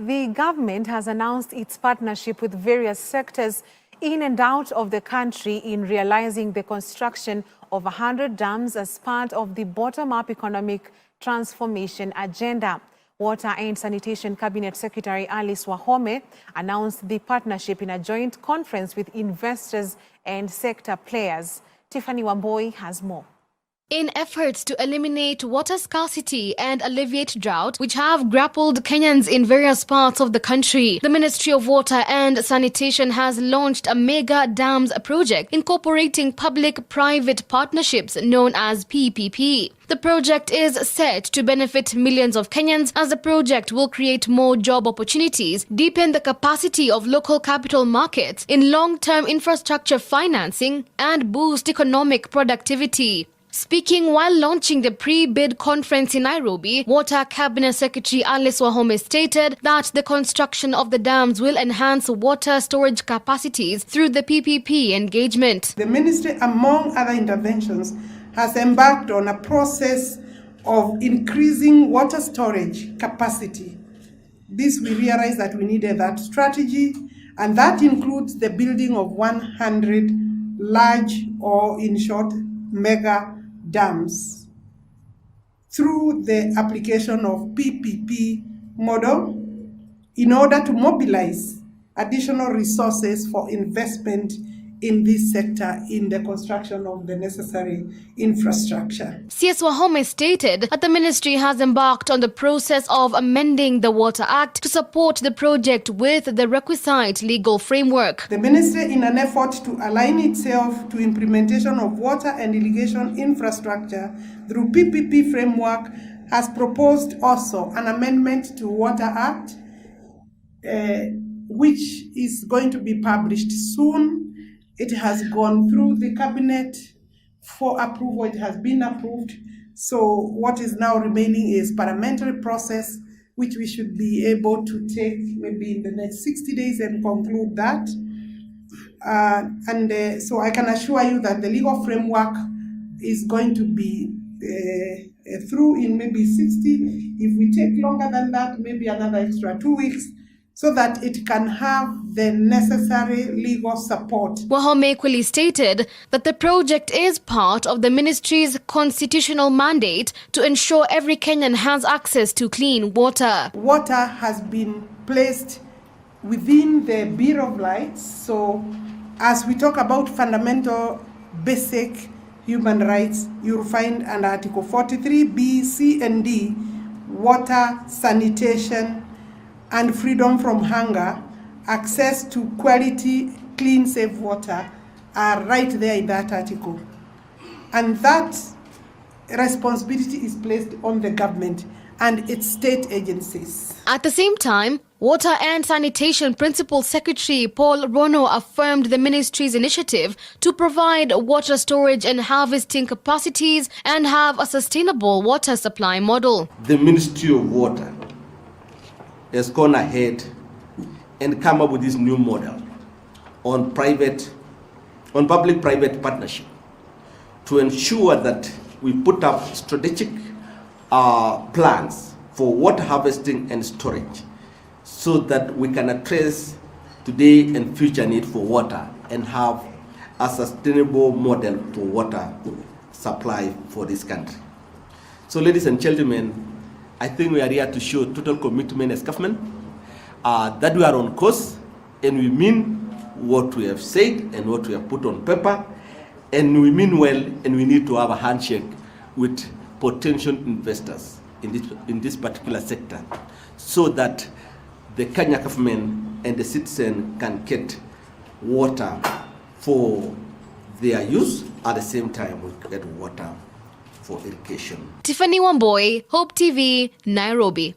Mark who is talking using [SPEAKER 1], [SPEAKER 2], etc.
[SPEAKER 1] The government has announced its partnership with various sectors in and out of the country in realizing the construction of 100 dams as part of the bottom-up economic transformation agenda. Water and Sanitation Cabinet Secretary Alice Wahome announced the partnership in a joint conference with investors and sector players. Tiffany Wamboi has more.
[SPEAKER 2] In efforts to eliminate water scarcity and alleviate drought, which have grappled Kenyans in various parts of the country, the Ministry of Water and Sanitation has launched a mega dams project incorporating public-private partnerships known as PPP. The project is set to benefit millions of Kenyans, as the project will create more job opportunities, deepen the capacity of local capital markets in long-term infrastructure financing, and boost economic productivity. Speaking while launching the pre-bid conference in Nairobi, Water Cabinet Secretary Alice Wahome stated that the construction of the dams will enhance water storage capacities through the PPP engagement.
[SPEAKER 3] The ministry, among other interventions, has embarked on a process of increasing water storage capacity. This, we realize that we needed that strategy, and that includes the building of 100 large, or in short, mega dams through the application of PPP model in order to mobilize additional resources for investment in this sector in the construction of the necessary infrastructure.
[SPEAKER 2] CS Wahome stated that the ministry has embarked on the process of amending the Water Act to support the project with the requisite legal framework.
[SPEAKER 3] The ministry, in an effort to align itself to implementation of water and irrigation infrastructure through PPP framework, has proposed also an amendment to Water Act, which is going to be published soon. It has gone through the cabinet for approval. It has been approved. So what is now remaining is parliamentary process, which we should be able to take maybe in the next 60 days and conclude that. So I can assure you that the legal framework is going to be through in maybe 60. If we take longer than that, maybe another extra 2 weeks, so that it can have the necessary legal support.
[SPEAKER 2] Wahome equally stated that the project is part of the ministry's constitutional mandate to ensure every Kenyan has access to clean water.
[SPEAKER 3] Water has been placed within the Bill of Rights. So as we talk about fundamental basic human rights, you'll find under Article 43B, C and D, water, sanitation, and freedom from hunger, access to quality, clean, safe water are right there in that article. And that responsibility is placed on the government and its state agencies.
[SPEAKER 2] At the same time, Water and Sanitation Principal Secretary Paul Rono affirmed the ministry's initiative to provide water storage and harvesting capacities and have a sustainable water supply model.
[SPEAKER 4] The Ministry of Water has gone ahead and come up with this new model on public-private partnership to ensure that we put up strategic plans for water harvesting and storage, so that we can address today and future need for water and have a sustainable model for water supply for this country. So, ladies and gentlemen, I think we are here to show total commitment as government, that we are on course and we mean what we have said and what we have put on paper, and we mean well, and we need to have a handshake with potential investors in this particular sector, so that the Kenya government and the citizen can get water for their use, at the same time we get water for irrigation.
[SPEAKER 2] Tiffany Wamboi, Hope TV, Nairobi.